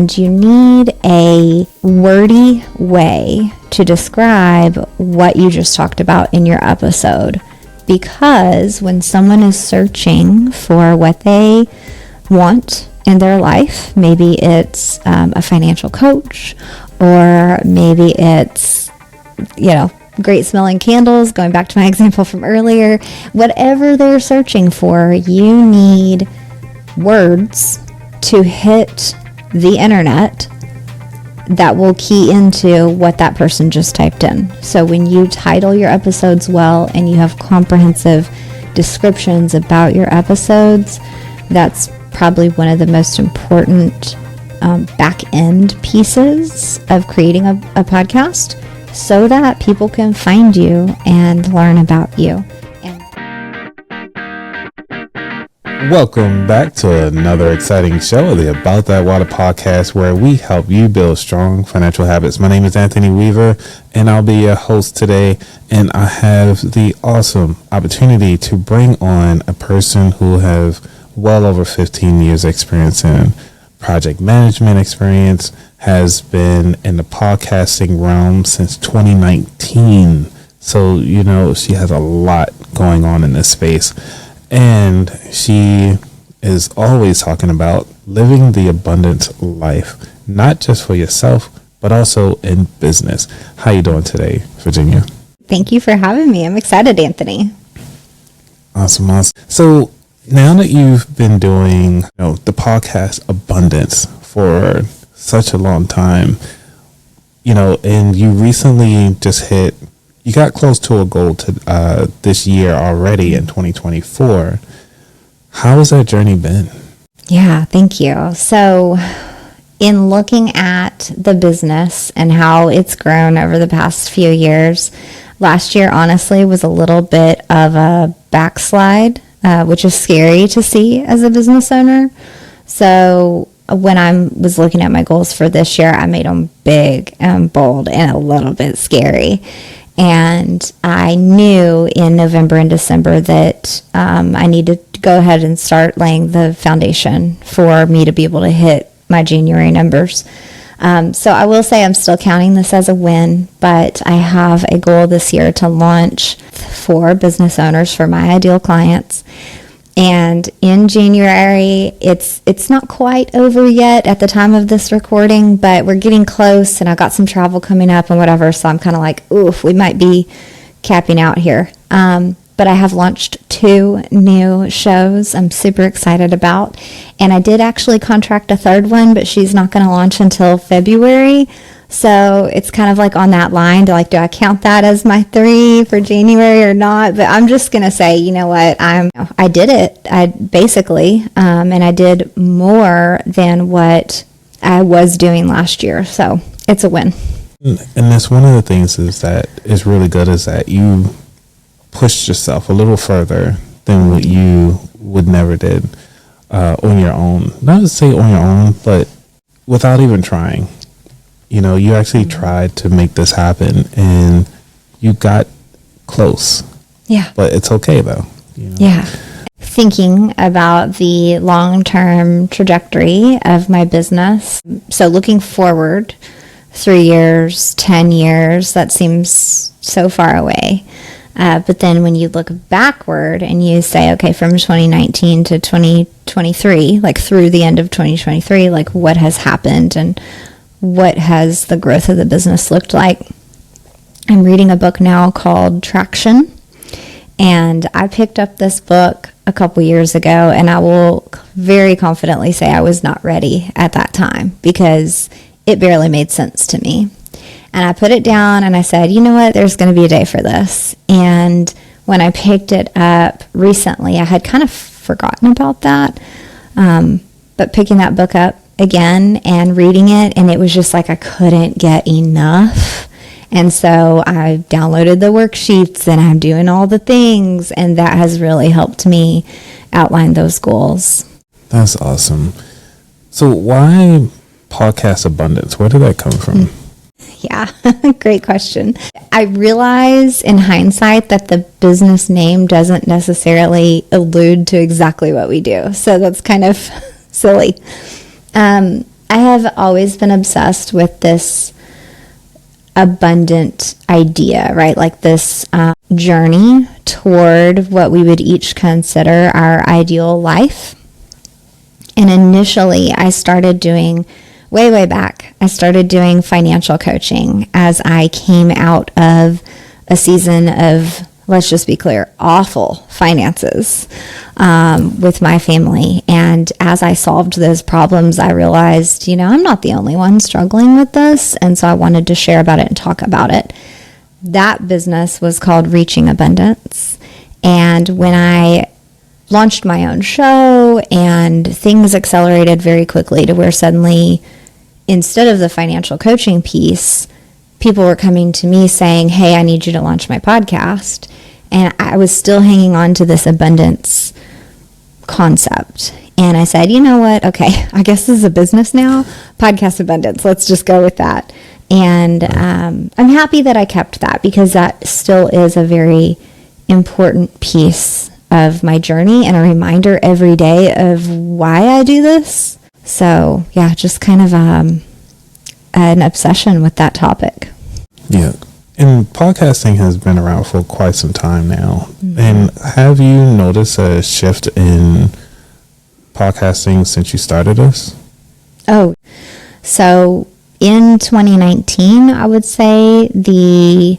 and you need a wordy way to describe what you just talked about in your episode. Because when someone is searching for what they want in their life, maybe it's a financial coach, or maybe it's, great smelling candles, going back to my example from earlier. Whatever they're searching for, you need words to hit the internet that will key into what that person just typed in. So when you title your episodes well and you have comprehensive descriptions about your episodes, that's probably one of the most important back end pieces of creating a podcast, so that people can find you and learn about you. Welcome back to another exciting show of the About That Water podcast, where we help you build strong financial habits. My name is Anthony Weaver, and I'll be your host today. And I have the awesome opportunity to bring on a person who has well over 15 years experience in project management experience, has been in the podcasting realm since 2019. So, she has a lot going on in this space. And she is always talking about living the abundant life, not just for yourself, but also in business. How you doing today, Virginia? Thank you for having me. I'm excited, Anthony. Awesome. So now that you've been doing the podcast Abundance for such a long time, and you recently just you got close to a goal to this year already in 2024. How has that journey been? Yeah, thank you. So in looking at the business and how it's grown over the past few years, last year honestly was a little bit of a backslide, which is scary to see as a business owner. So when I was looking at my goals for this year, I made them big and bold and a little bit scary. And I knew in November and December that I needed to go ahead and start laying the foundation for me to be able to hit my January numbers. So I will say I'm still counting this as a win, but I have a goal this year to launch 4 business owners for my ideal clients. And in January, it's not quite over yet at the time of this recording, but we're getting close, and I got some travel coming up and whatever, so I'm kind of like, oof, we might be capping out here. But I have launched 2 new shows I'm super excited about, and I did actually contract a 3rd one, but she's not going to launch until February. So it's kind of like on that line to do I count that as my 3 for January or not? But I'm just going to say, you know what, I did it. I basically, and I did more than what I was doing last year. So it's a win. And that's one of the things is really good is that you pushed yourself a little further than what you would never did on your own. Not to say on your own, but without even trying. You actually tried to make this happen, and you got close. Yeah. But it's okay, though. Yeah. Thinking about the long-term trajectory of my business. So looking forward 3 years, 10 years, that seems so far away. But then when you look backward and you say, okay, from 2019 to 2023, through the end of 2023, what has happened and what has the growth of the business looked like? I'm reading a book now called Traction, and I picked up this book a couple years ago, and I will very confidently say I was not ready at that time because it barely made sense to me. And I put it down and I said, you know what, there's going to be a day for this. And when I picked it up recently, I had kind of forgotten about that, but picking that book up again and reading it, and it was just I couldn't get enough. And so I downloaded the worksheets and I'm doing all the things, and that has really helped me outline those goals. That's awesome. So why podcast Abundance? Where did that come from? Yeah, great question. I realize in hindsight that the business name doesn't necessarily allude to exactly what we do. So that's kind of silly. I have always been obsessed with this abundant idea, right? Like this journey toward what we would each consider our ideal life. And initially, I started doing, way back, I started doing financial coaching as I came out of a season of, let's just be clear, awful finances with my family. And as I solved those problems, I realized, I'm not the only one struggling with this. And so I wanted to share about it and talk about it. That business was called Reaching Abundance. And when I launched my own show and things accelerated very quickly to where suddenly, instead of the financial coaching piece, people were coming to me saying, hey, I need you to launch my podcast. And I was still hanging on to this abundance concept. And I said, you know what? Okay, I guess this is a business now. Podcast abundance. Let's just go with that. And I'm happy that I kept that because that still is a very important piece of my journey and a reminder every day of why I do this. So yeah, just kind of an obsession with that topic. Yeah. And podcasting has been around for quite some time now. Mm-hmm. And have you noticed a shift in podcasting since you started this? Oh, so in 2019, I would say the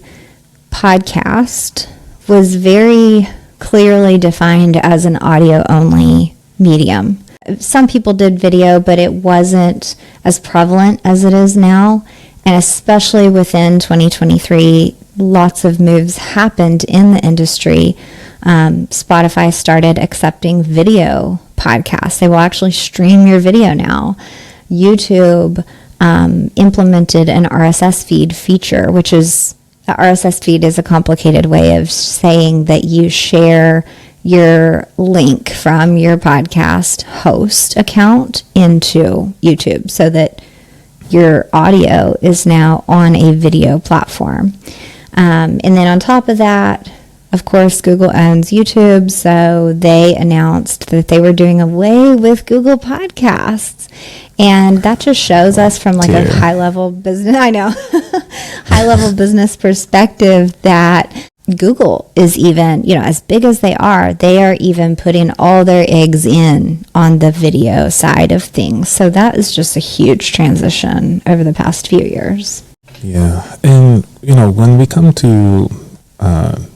podcast was very clearly defined as an audio only medium. Some people did video, but it wasn't as prevalent as it is now. And especially within 2023, lots of moves happened in the industry. Spotify started accepting video podcasts. They will actually stream your video now. YouTube implemented an RSS feed feature, which is, the RSS feed is a complicated way of saying that you share your link from your podcast host account into YouTube so that your audio is now on a video platform. And then on top of that, of course, Google owns YouTube, so they announced that they were doing away with Google Podcasts. And that just shows us from like a high-level business, high-level business perspective that Google is even, as big as they are even putting all their eggs in on the video side of things. So that is just a huge transition over the past few years. Yeah. And, when we come to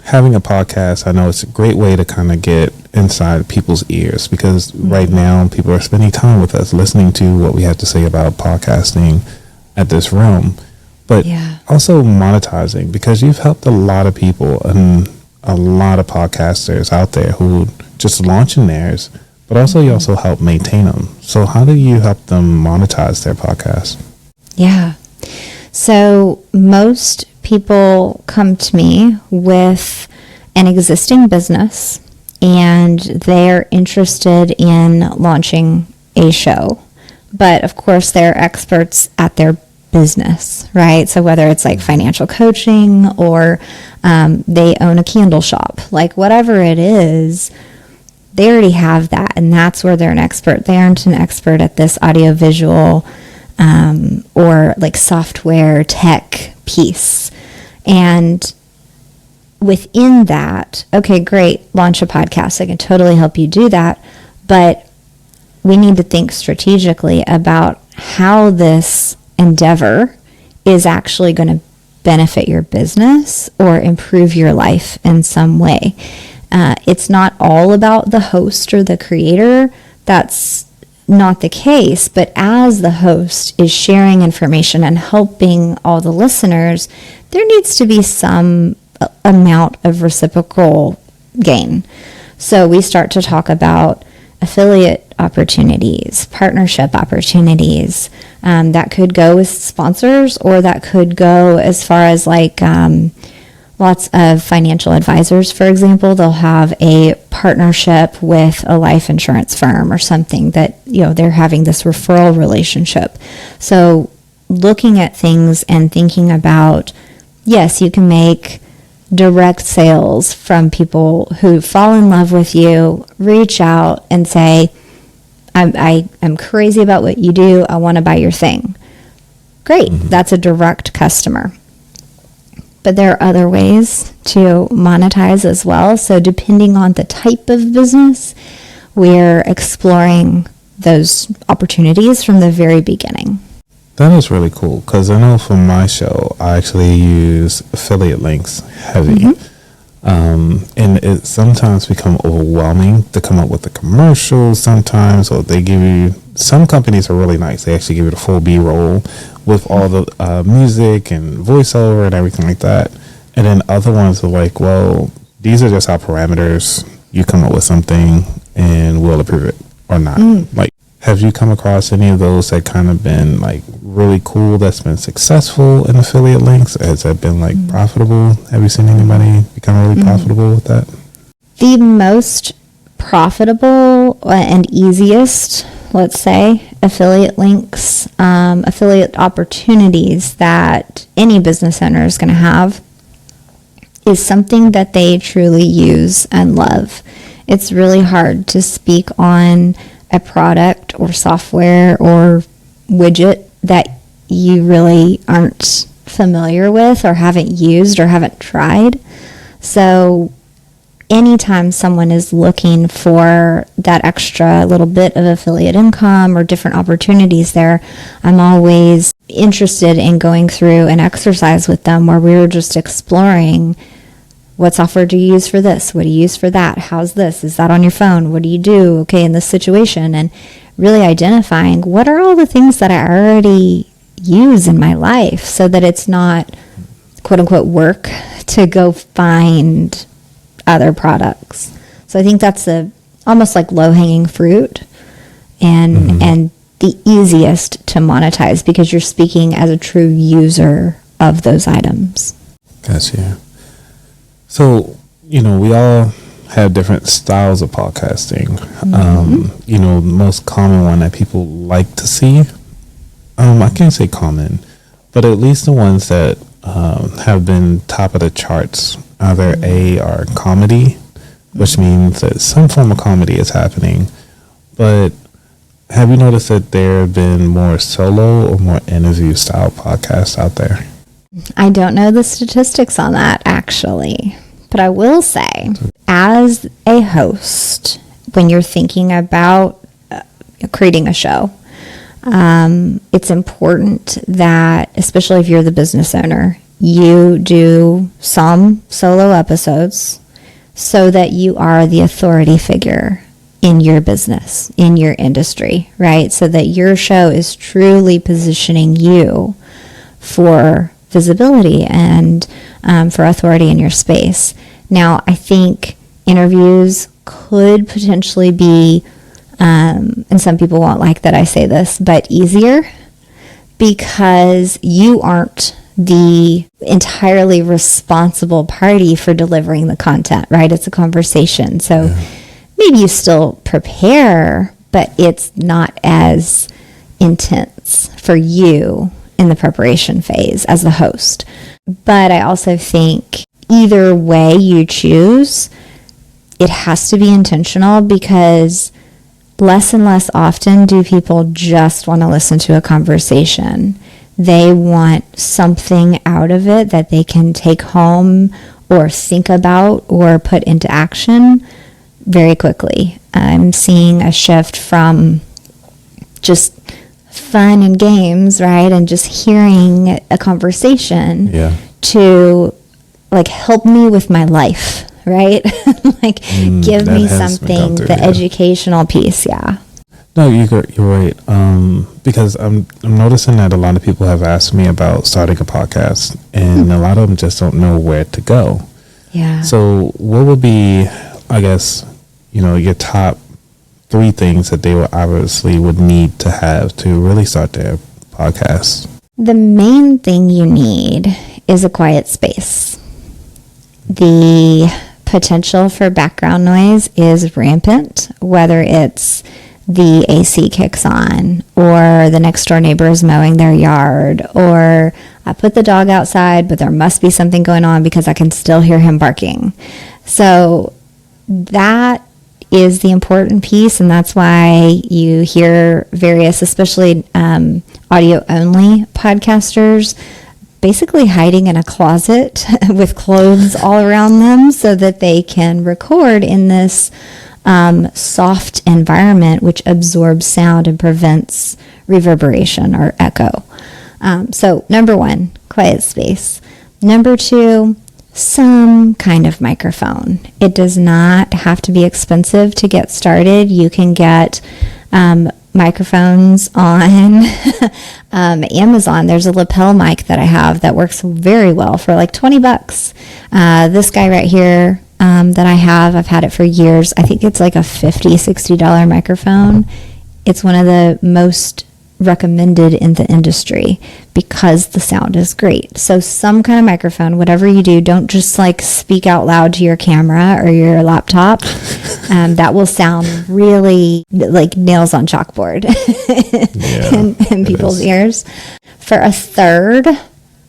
having a podcast, I know it's a great way to kind of get inside people's ears because right now people are spending time with us listening to what we have to say about podcasting at this realm. But also monetizing, because you've helped a lot of people and a lot of podcasters out there who just launching theirs, but also you also help maintain them. So how do you help them monetize their podcast? Yeah. So most people come to me with an existing business and they're interested in launching a show. But of course, they're experts at their business, right? So whether it's like financial coaching or they own a candle shop, like whatever it is, they already have that. And that's where they're an expert. They aren't an expert at this audiovisual or like software tech piece. And within that, okay, great, launch a podcast. I can totally help you do that. But we need to think strategically about how this endeavor is actually going to benefit your business or improve your life in some way. It's not all about the host or the creator. That's not the case. But as the host is sharing information and helping all the listeners, there needs to be some amount of reciprocal gain. So we start to talk about affiliate opportunities, partnership opportunities. That could go with sponsors, or that could go as far as like lots of financial advisors, for example. They'll have a partnership with a life insurance firm or something that, they're having this referral relationship. So looking at things and thinking about, yes, you can make direct sales from people who fall in love with you, reach out and say, I'm crazy about what you do. I want to buy your thing. Great. That's a direct customer. But there are other ways to monetize as well. So depending on the type of business, we're exploring those opportunities from the very beginning. That is really cool, because I know for my show, I actually use affiliate links heavy. And it sometimes become overwhelming to come up with the commercials sometimes, or they give you, some companies are really nice. They actually give you the full B-roll with all the music and voiceover and everything like that. And then other ones are like, well, these are just our parameters. You come up with something and we'll approve it or not. Like, have you come across any of those that kind of been like really cool, that's been successful in affiliate links? Has that been like profitable? Have you seen anybody become really profitable with that? The most profitable and easiest, let's say, affiliate links, affiliate opportunities that any business owner is going to have is something that they truly use and love. It's really hard to speak on a product or software or widget that you really aren't familiar with or haven't used or haven't tried. So anytime someone is looking for that extra little bit of affiliate income or different opportunities there, I'm always interested in going through an exercise with them where we're just exploring, what software do you use for this? What do you use for that? How's this? Is that on your phone? What do you do, okay, in this situation? And really identifying what are all the things that I already use in my life so that it's not, quote unquote, work to go find other products. So I think that's almost like low-hanging fruit and the easiest to monetize because you're speaking as a true user of those items. Gotcha. So, we all have different styles of podcasting. The most common one that people like to see, I can't say common, but at least the ones that have been top of the charts, either A, are comedy, which means that some form of comedy is happening. But have you noticed that there have been more solo or more interview style podcasts out there? I don't know the statistics on that, actually. But I will say, as a host, when you're thinking about creating a show, it's important that, especially if you're the business owner, you do some solo episodes so that you are the authority figure in your business, in your industry, right? So that your show is truly positioning you for visibility and for authority in your space. Now, I think interviews could potentially be, and some people won't like that I say this, but easier because you aren't the entirely responsible party for delivering the content, right? It's a conversation. So maybe you still prepare, but it's not as intense for you in the preparation phase as the host. But I also think either way you choose, it has to be intentional because less and less often do people just want to listen to a conversation. They want something out of it that they can take home or think about or put into action very quickly. I'm seeing a shift from just fun and games, right, and just hearing a conversation to like help me with my life, right? Like give me something, the educational piece, No, you're right. Because I'm noticing that a lot of people have asked me about starting a podcast, and a lot of them just don't know where to go. Yeah. So what would be, I guess, your top 3 things that they would need to have to really start their podcast? The main thing you need is a quiet space. The potential for background noise is rampant, whether it's the AC kicks on or the next door neighbor is mowing their yard or I put the dog outside, but there must be something going on because I can still hear him barking. So that is the important piece, and that's why you hear various, especially audio-only podcasters, basically hiding in a closet with clothes all around them so that they can record in this soft environment which absorbs sound and prevents reverberation or echo. So number one, quiet space. Number two, some kind of microphone. It does not have to be expensive to get started. You can get microphones on Amazon. There's a lapel mic that I have that works very well for like $20. This guy right here that I have, I've had it for years. I think it's like a $50, $60 microphone. It's one of the most recommended in the industry because the sound is great. So some kind of microphone, whatever you do, don't just like speak out loud to your camera or your laptop. That will sound really like nails on chalkboard in people's ears. For a third,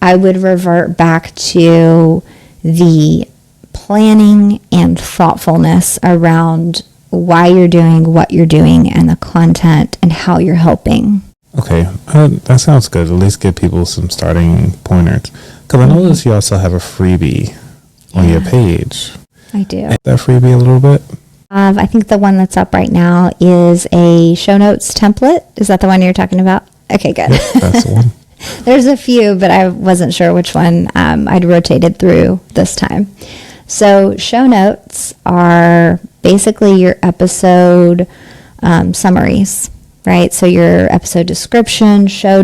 I would revert back to the planning and thoughtfulness around why you're doing what you're doing and the content and how you're helping. Okay, that sounds good. At least give people some starting pointers. Because I noticed you also have a freebie on your page. I do. That freebie a little bit? I think the one that's up right now is a show notes template. Is that the one you're talking about? Okay, good. Yep, that's the one. There's a few, but I wasn't sure which one I'd rotated through this time. So show notes are basically your episode summaries, right? So your episode description, show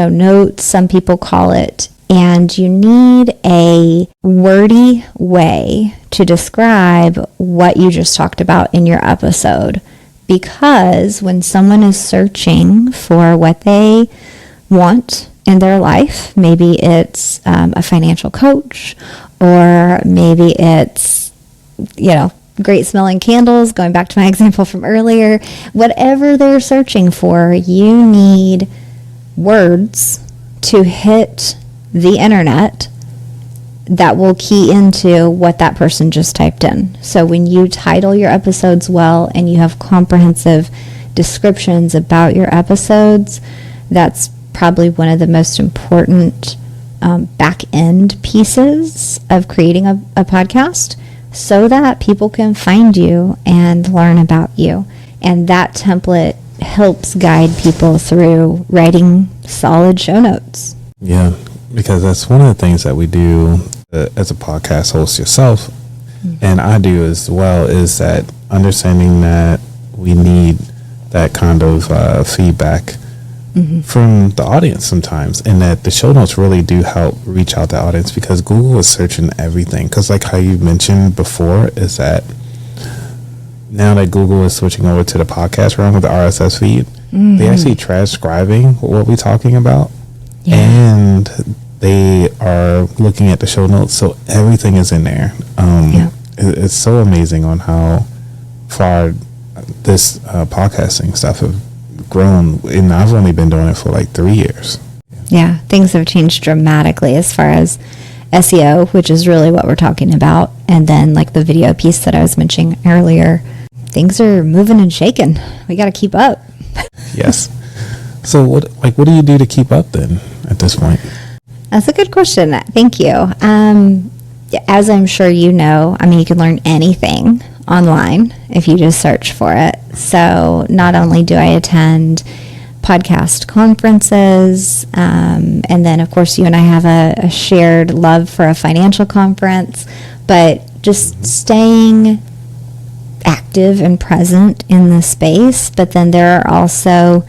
notes, some people call it. And you need a wordy way to describe what you just talked about in your episode. Because when someone is searching for what they want in their life, maybe it's a financial coach, or maybe it's, great smelling candles, going back to my example from earlier. Whatever they're searching for, you need words to hit the internet that will key into what that person just typed in. So when you title your episodes well and you have comprehensive descriptions about your episodes, that's probably one of the most important back end pieces of creating a podcast, so that people can find you and learn about you. And that template helps guide people through writing solid show notes. Yeah, because that's one of the things that we do as a podcast host yourself, and I do as well, is that understanding that we need that kind of feedback from the audience sometimes, and that the show notes really do help reach out to the audience, because Google is searching everything. Because like how you mentioned before, is that now that Google is switching over to the podcast realm with the RSS feed, they actually transcribing what we're talking about, and they are looking at the show notes, so everything is in there. It's so amazing on how far this podcasting stuff have grown, and I've only been doing it for like 3 years. Yeah, things have changed dramatically as far as SEO, which is really what we're talking about, and then like the video piece that I was mentioning earlier. Things are moving and shaking. We got to keep up. Yes. So what do you do to keep up then at this point? That's a good question. Thank you. As I'm sure you know, you can learn anything online if you just search for it. So not only do I attend podcast conferences, and then of course you and I have a shared love for a financial conference, but just staying active and present in the space. But then there are also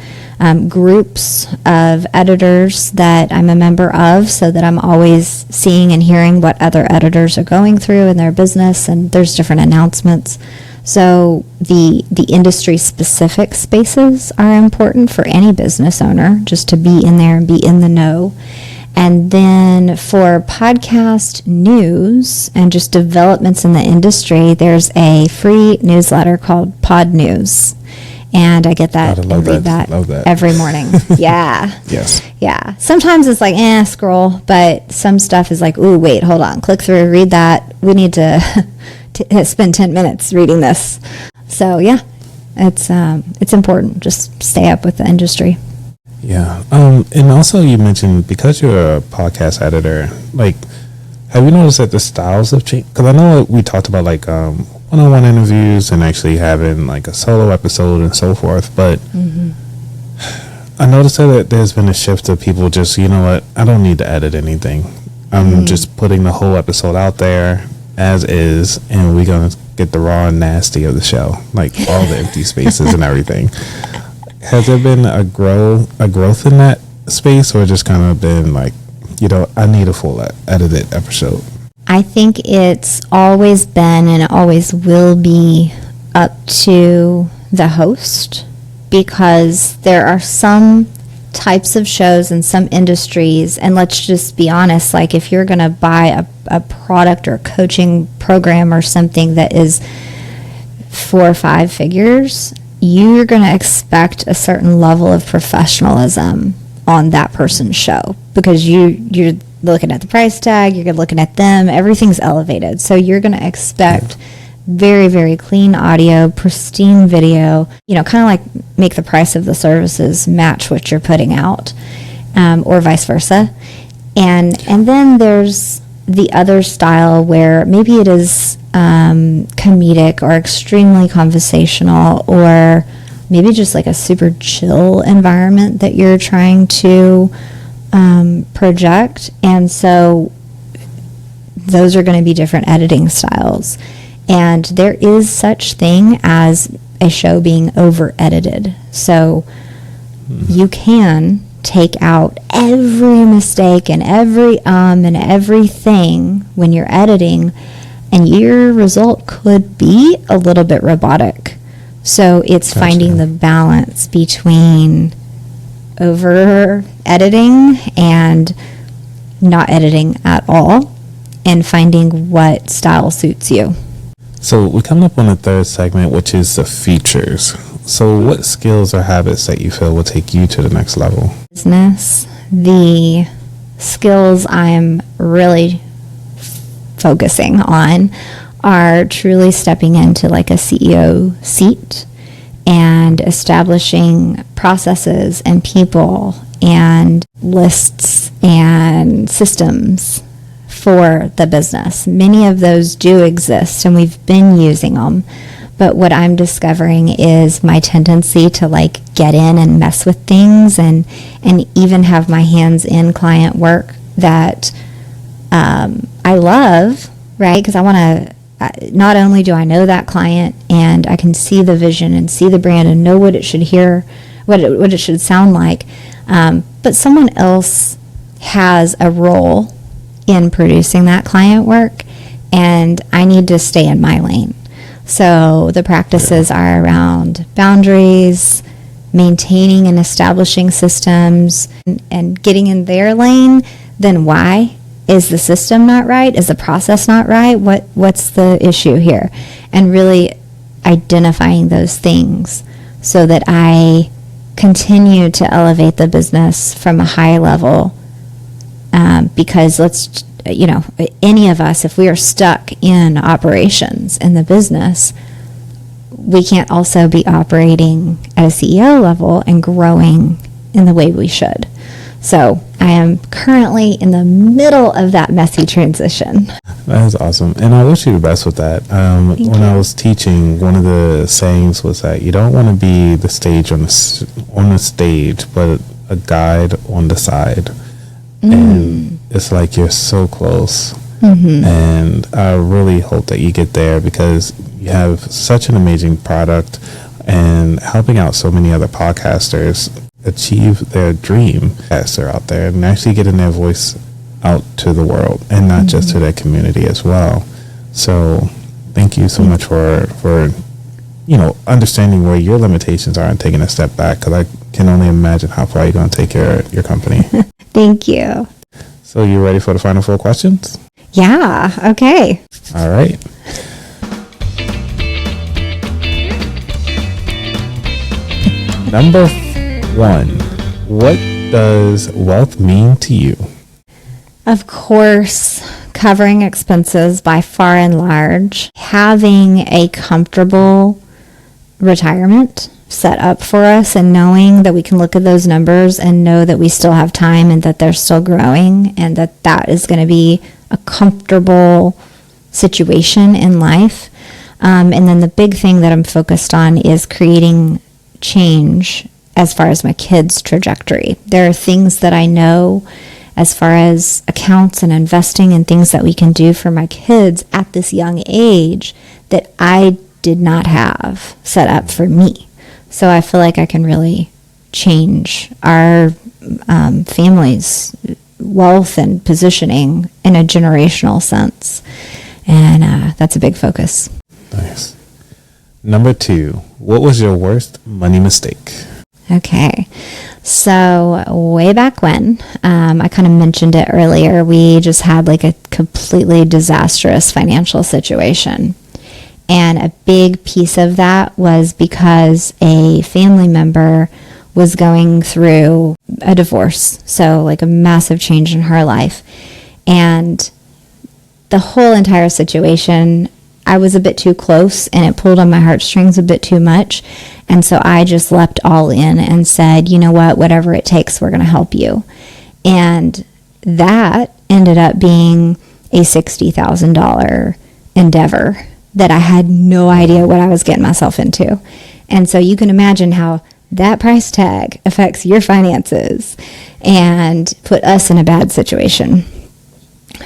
groups of editors that I'm a member of, so that I'm always seeing and hearing what other editors are going through in their business, and there's different announcements. So the industry specific spaces are important for any business owner, just to be in there and be in the know. And then for podcast news and just developments in the industry, there's a free newsletter called Pod News. And I get that and read that every morning. Yeah. Yes. Yeah. Sometimes it's like, scroll. But some stuff is like, ooh, wait, hold on. Click through, read that. We need to spend 10 minutes reading this. So yeah, it's important. Just stay up with the industry. Yeah. And also you mentioned, because you're a podcast editor, like, have you noticed that the styles have changed? Because I know we talked about like one-on-one interviews and actually having like a solo episode and so forth, but I noticed that there's been a shift of people just, you know what, I don't need to edit anything. I'm just putting the whole episode out there as is, and we're going to get the raw and nasty of the show, like all the empty spaces and everything. Has there been a growth in that space, or just kind of been like, you know, I need a full edited episode? I think it's always been and it always will be up to the host, because there are some types of shows in some industries, and let's just be honest, like if you're going to buy a product or a coaching program or something that is 4 or 5 figures, you're going to expect a certain level of professionalism on that person's show, because you're looking at the price tag, you're looking at them, everything's elevated. So you're going to expect very, very clean audio, pristine video, you know, kind of like make the price of the services match what you're putting out, or vice versa. And then there's the other style where maybe it is comedic or extremely conversational, or maybe just like a super chill environment that you're trying to project. And so those are going to be different editing styles. And there is such thing as a show being over edited. So you can take out every mistake and every and everything when you're editing, and your result could be a little bit robotic. So it's finding the balance between over editing and not editing at all, and finding what style suits you. So we're coming up on the third segment, which is the features. So what skills or habits that you feel will take you to the next level? Business, the skills I'm really focusing on are truly stepping into like a CEO seat and establishing processes and people and lists and systems for the business. Many of those do exist and we've been using them, but what I'm discovering is my tendency to like get in and mess with things and even have my hands in client work that I love, right? Because I want to, not only do I know that client and I can see the vision and see the brand and know what it should hear, what it should sound like, but someone else has a role in producing that client work, and I need to stay in my lane. So the practices are around boundaries, maintaining and establishing systems, and getting in their lane. Then why? Is the system not right? Is the process not right? What's the issue here? And really identifying those things so that I continue to elevate the business from a high level. Because any of us, if we are stuck in operations in the business, we can't also be operating at a CEO level and growing in the way we should. So I am currently in the middle of that messy transition. That is awesome. And I wish you the best with that. When I was teaching, one of the sayings was that you don't want to be the stage on the stage, but a guide on the side. And it's like you're so close. And I really hope that you get there, because you have such an amazing product and helping out so many other podcasters achieve their dream as they're out there and actually getting their voice out to the world and not just to their community as well. So thank you so much for understanding where your limitations are and taking a step back, because I can only imagine how far you're going to take your company. Thank you. So you ready for the final 4 questions? Yeah. Okay. All right. Number 1, what does wealth mean to you? Of course, covering expenses by far and large, having a comfortable retirement set up for us, and knowing that we can look at those numbers and know that we still have time and that they're still growing, and that is going to be a comfortable situation in life. And then the big thing that I'm focused on is creating change as far as my kids' trajectory. There are things that I know as far as accounts and investing and things that we can do for my kids at this young age that I did not have set up for me. So I feel like I can really change our family's wealth and positioning in a generational sense. And that's a big focus. Nice. Number 2, what was your worst money mistake? Okay. So way back when, I kind of mentioned it earlier, we just had like a completely disastrous financial situation. And a big piece of that was because a family member was going through a divorce. So like a massive change in her life. And the whole entire situation, I was a bit too close and it pulled on my heartstrings a bit too much. And so I just leapt all in and said, you know what, whatever it takes, we're going to help you. And that ended up being a $60,000 endeavor that I had no idea what I was getting myself into. And so you can imagine how that price tag affects your finances and put us in a bad situation.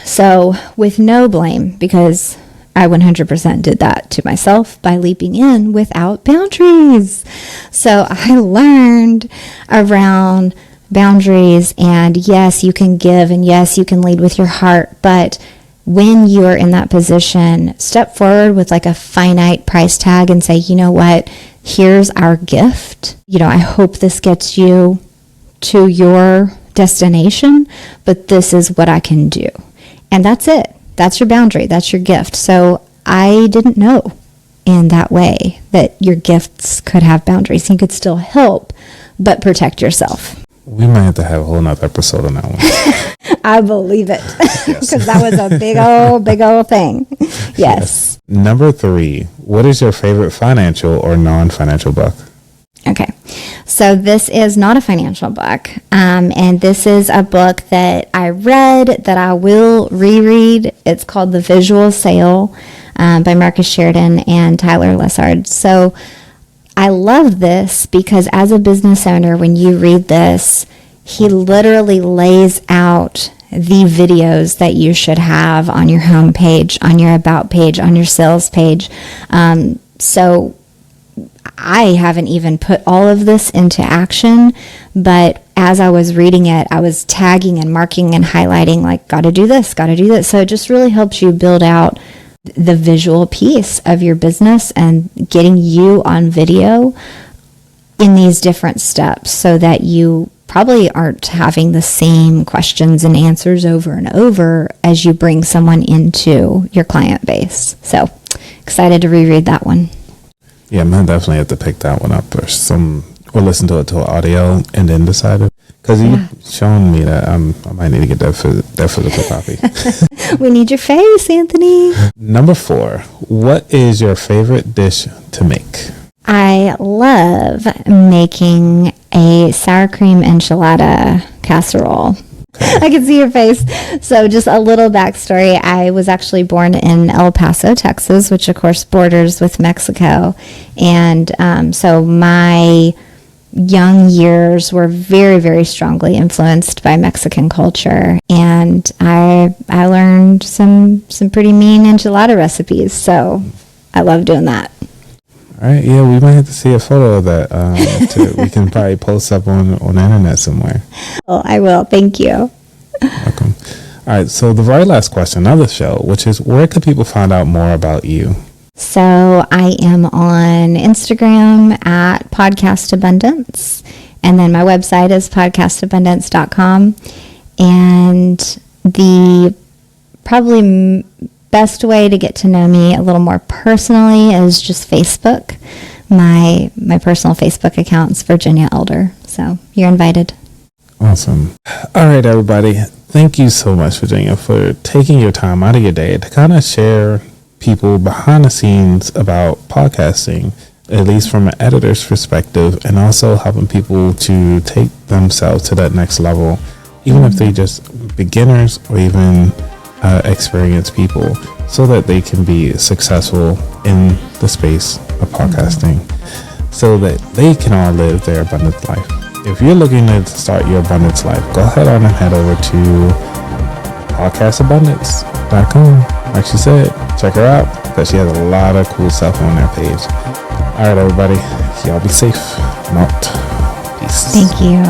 So with no blame, because I 100% did that to myself by leaping in without boundaries. So I learned around boundaries, and yes, you can give, and yes, you can lead with your heart, but when you are in that position, step forward with like a finite price tag and say, you know what, here's our gift. You know, I hope this gets you to your destination, but this is what I can do. And that's it. That's your boundary. That's your gift. So I didn't know in that way that your gifts could have boundaries. You could still help, but protect yourself. We might have to have a whole nother episode on that one. I believe it. Because that was a big old thing. Yes. Number 3, what is your favorite financial or non-financial book? Okay. So this is not a financial book. And this is a book that I read that I will reread. It's called The Visual Sale by Marcus Sheridan and Tyler Lessard. So I love this because as a business owner, when you read this, he literally lays out the videos that you should have on your home page, on your about page, on your sales page. So I haven't even put all of this into action, but as I was reading it, I was tagging and marking and highlighting, like, got to do this, got to do this. So it just really helps you build out the visual piece of your business and getting you on video in these different steps so that you probably aren't having the same questions and answers over and over as you bring someone into your client base. So excited to reread that one. Yeah, man, definitely have to pick that one up or listen to it to audio and then decide it. Because you've shown me that I might need to get that physical copy. We need your face, Anthony. Number 4, what is your favorite dish to make? I love making a sour cream enchilada casserole. I can see your face. So just a little backstory. I was actually born in El Paso, Texas, which of course borders with Mexico. And so my young years were very, very strongly influenced by Mexican culture. And I learned some pretty mean enchilada recipes. So I love doing that. All right, yeah, we might have to see a photo of that. We can probably post up on the internet somewhere. Oh, I will. Thank you. Welcome. All right, so the very last question of the show, which is, where can people find out more about you? So I am on Instagram at Podcast Abundance, and then my website is podcastabundance.com. And the probably best way to get to know me a little more personally is just Facebook. My personal Facebook account is Virginia Elder, so you're invited. Awesome. All right, everybody. Thank you so much, Virginia, for taking your time out of your day to kind of share people behind the scenes about podcasting, at least from an editor's perspective, and also helping people to take themselves to that next level, even if they're just beginners or even experienced people, so that they can be successful in the space of podcasting, so that they can all live their abundant life. If you're looking to start your abundance life, go ahead on and head over to podcastabundance.com. Like she said, check her out because she has a lot of cool stuff on their page. All right, everybody. Y'all be safe. I'm out. Peace. Thank you.